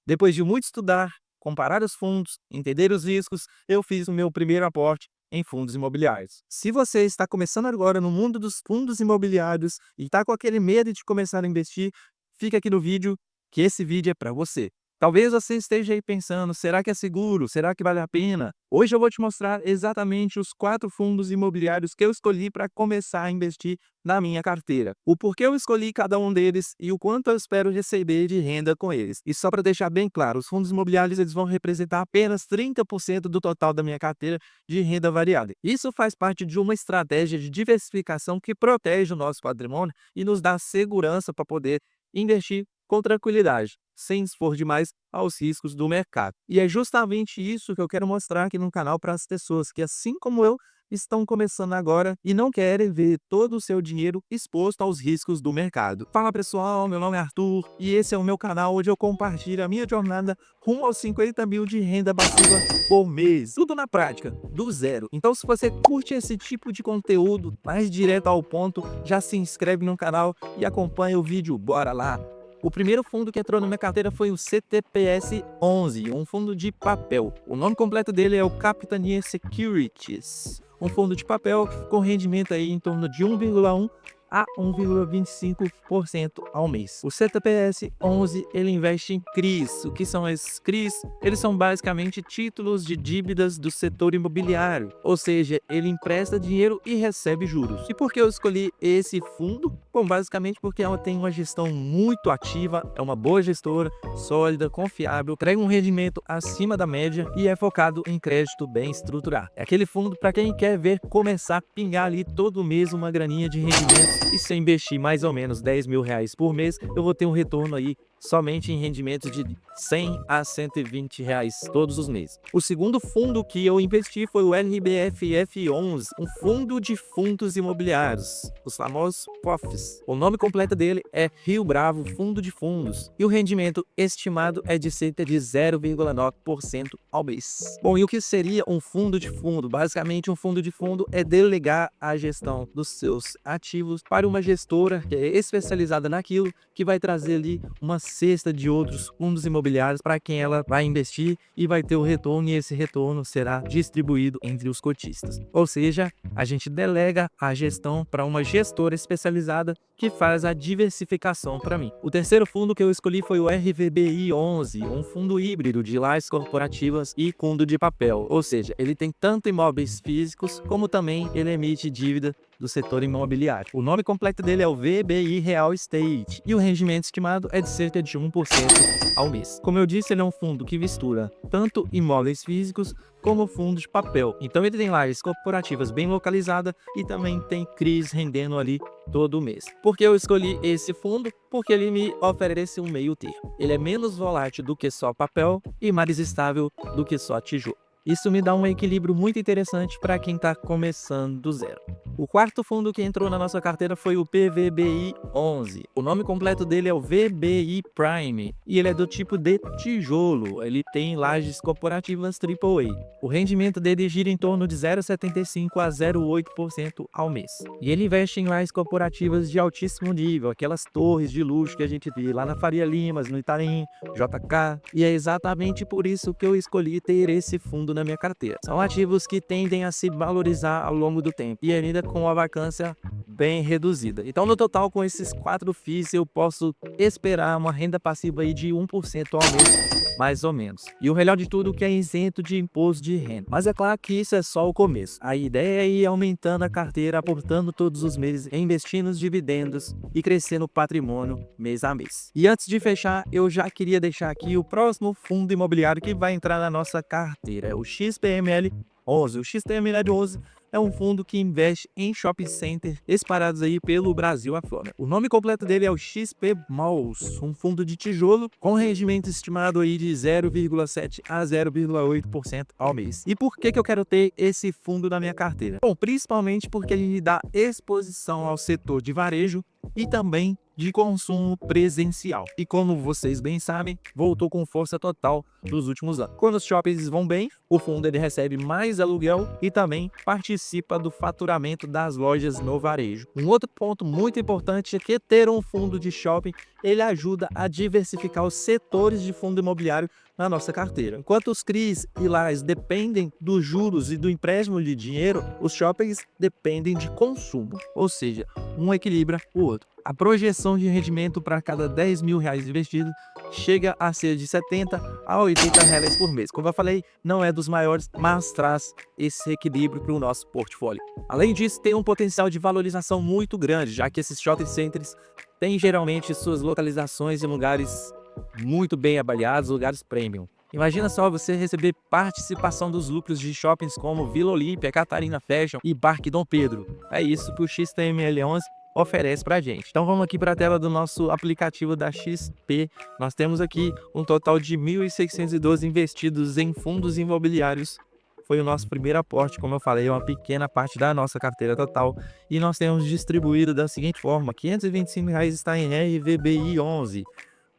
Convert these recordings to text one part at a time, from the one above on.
Depois de muito estudar, comparar os fundos, entender os riscos, eu fiz o meu primeiro aporte em fundos imobiliários. Se você está começando agora no mundo dos fundos imobiliários e está com aquele medo de começar a investir, fica aqui no vídeo, que esse vídeo é para você. Talvez você esteja aí pensando, será que é seguro? Será que vale a pena? Hoje eu vou te mostrar exatamente os 4 fundos imobiliários que eu escolhi para começar a investir na minha carteira. O porquê eu escolhi cada um deles e o quanto eu espero receber de renda com eles. E só para deixar bem claro, os fundos imobiliários eles vão representar apenas 30% do total da minha carteira de renda variável. Isso faz parte de uma estratégia de diversificação que protege o nosso patrimônio e nos dá segurança para poder investir com tranquilidade, sem expor demais aos riscos do mercado. E é justamente isso que eu quero mostrar aqui no canal para as pessoas que, assim como eu, estão começando agora e não querem ver todo o seu dinheiro exposto aos riscos do mercado. Fala pessoal, meu nome é Arthur e esse é o meu canal onde eu compartilho a minha jornada rumo aos 50 mil de renda passiva por mês. Tudo na prática, do zero. Então se você curte esse tipo de conteúdo mais direto ao ponto, já se inscreve no canal e acompanha o vídeo. Bora lá! O primeiro fundo que entrou na minha carteira foi o CTPS-11, um fundo de papel. O nome completo dele é o Capitania Securities, um fundo de papel com rendimento aí em torno de 1,1 a 1,25% ao mês. O CTPS-11 ele investe em CRIs. O que são esses CRIs? Eles são basicamente títulos de dívidas do setor imobiliário, ou seja, ele empresta dinheiro e recebe juros. E por que eu escolhi esse fundo? Bom, basicamente porque ela tem uma gestão muito ativa, é uma boa gestora, sólida, confiável, entrega um rendimento acima da média e é focado em crédito bem estruturado. É aquele fundo para quem quer ver começar a pingar ali todo mês uma graninha de rendimentos. E se eu investir mais ou menos 10 mil reais por mês, eu vou ter um retorno aí somente em rendimentos de 100 a 120 reais todos os meses. O segundo fundo que eu investi foi o RBFF11, um fundo de fundos imobiliários, os famosos POFs. O nome completo dele é Rio Bravo Fundo de Fundos e o rendimento estimado é de cerca de 0,9% ao mês. Bom, e o que seria um fundo de fundo? Basicamente, um fundo de fundo é delegar a gestão dos seus ativos para uma gestora que é especializada naquilo, que vai trazer ali uma cesta de outros fundos imobiliários para quem ela vai investir e vai ter o retorno, e esse retorno será distribuído entre os cotistas. Ou seja, a gente delega a gestão para uma gestora especializada que faz a diversificação para mim. O terceiro fundo que eu escolhi foi o RVBI11, um fundo híbrido de lajes corporativas e fundo de papel. Ou seja, ele tem tanto imóveis físicos como também ele emite dívida do setor imobiliário. O nome completo dele é o VBI Real Estate e o rendimento estimado é de cerca de 1% ao mês. Como eu disse, ele é um fundo que mistura tanto imóveis físicos como fundos de papel. Então ele tem lajes corporativas bem localizadas e também tem CRIs rendendo ali todo mês. Por que eu escolhi esse fundo? Porque ele me oferece um meio termo. Ele é menos volátil do que só papel e mais estável do que só tijolo. Isso me dá um equilíbrio muito interessante para quem está começando do zero. O quarto fundo que entrou na nossa carteira foi o PVBI11. O nome completo dele é o VBI Prime e ele é do tipo de tijolo. Ele tem lajes corporativas AAA. O rendimento dele gira em torno de 0,75 a 0,8% ao mês. E ele investe em lajes corporativas de altíssimo nível, aquelas torres de luxo que a gente vê lá na Faria Limas, no Itaim, JK. E é exatamente por isso que eu escolhi ter esse fundo na minha carteira. São ativos que tendem a se valorizar ao longo do tempo e ainda com a vacância bem reduzida. Então, no total, com esses 4 FIIs, eu posso esperar uma renda passiva aí de 1% ao mês, mais ou menos. E o melhor de tudo que é isento de imposto de renda. Mas é claro que isso é só o começo. A ideia é ir aumentando a carteira, aportando todos os meses, investindo nos dividendos e crescendo o patrimônio mês a mês. E antes de fechar, eu já queria deixar aqui o próximo fundo imobiliário que vai entrar na nossa carteira. É o XPML11. O XPML11 é um fundo que investe em shopping center espalhados aí pelo Brasil afora. O nome completo dele é o XP Malls, um fundo de tijolo com rendimento estimado aí de 0,7 a 0,8% ao mês. E por que eu quero ter esse fundo na minha carteira? Bom, principalmente porque ele dá exposição ao setor de varejo e também de consumo presencial. E como vocês bem sabem, voltou com força total nos últimos anos. Quando os shoppings vão bem, o fundo ele recebe mais aluguel e também participa do faturamento das lojas no varejo. Um outro ponto muito importante é que ter um fundo de shopping ele ajuda a diversificar os setores de fundo imobiliário na nossa carteira. Enquanto os CRIs e LAS dependem dos juros e do empréstimo de dinheiro, os shoppings dependem de consumo, ou seja, um equilibra o outro. A projeção de rendimento para cada R$ 10.000 investido chega a ser de 70 a 80 reais por mês. Como eu falei, não é dos maiores, mas traz esse equilíbrio para o nosso portfólio. Além disso, tem um potencial de valorização muito grande, já que esses shopping centers têm geralmente suas localizações em lugares muito bem avaliados, lugares premium. Imagina só você receber participação dos lucros de shoppings como Vila Olímpia, Catarina Fashion e Parque Dom Pedro. É isso que o XTML11 oferece pra gente. Então vamos aqui para a tela do nosso aplicativo da XP. Nós temos aqui um total de 1.612 investidos em fundos imobiliários. Foi o nosso primeiro aporte, como eu falei, é uma pequena parte da nossa carteira total. E nós temos distribuído da seguinte forma: R$ 525 está em RVBI 11,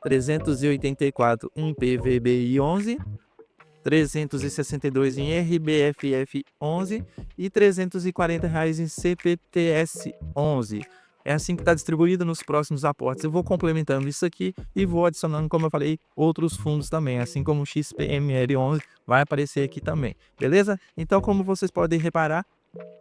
384 em PVBI 11, 362 em RBFF 11 e R$ 340 em CPTS 11. É assim que está distribuído nos próximos aportes. Eu vou complementando isso aqui e vou adicionando, como eu falei, outros fundos também, assim como o XPML11 vai aparecer aqui também, beleza? Então, como vocês podem reparar,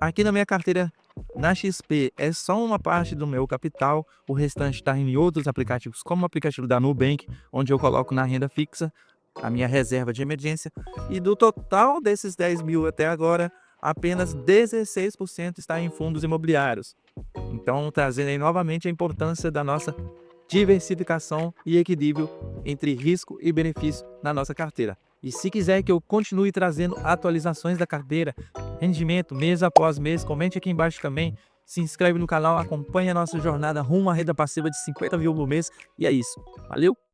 aqui na minha carteira na XP é só uma parte do meu capital, o restante está em outros aplicativos, como o aplicativo da Nubank, onde eu coloco na renda fixa a minha reserva de emergência, e do total desses 10 mil até agora, apenas 16% está em fundos imobiliários. Então, trazendo aí novamente a importância da nossa diversificação e equilíbrio entre risco e benefício na nossa carteira. E se quiser que eu continue trazendo atualizações da carteira, rendimento mês após mês, comente aqui embaixo também. Se inscreve no canal, acompanhe a nossa jornada rumo à renda passiva de 50 mil por mês. E é isso. Valeu!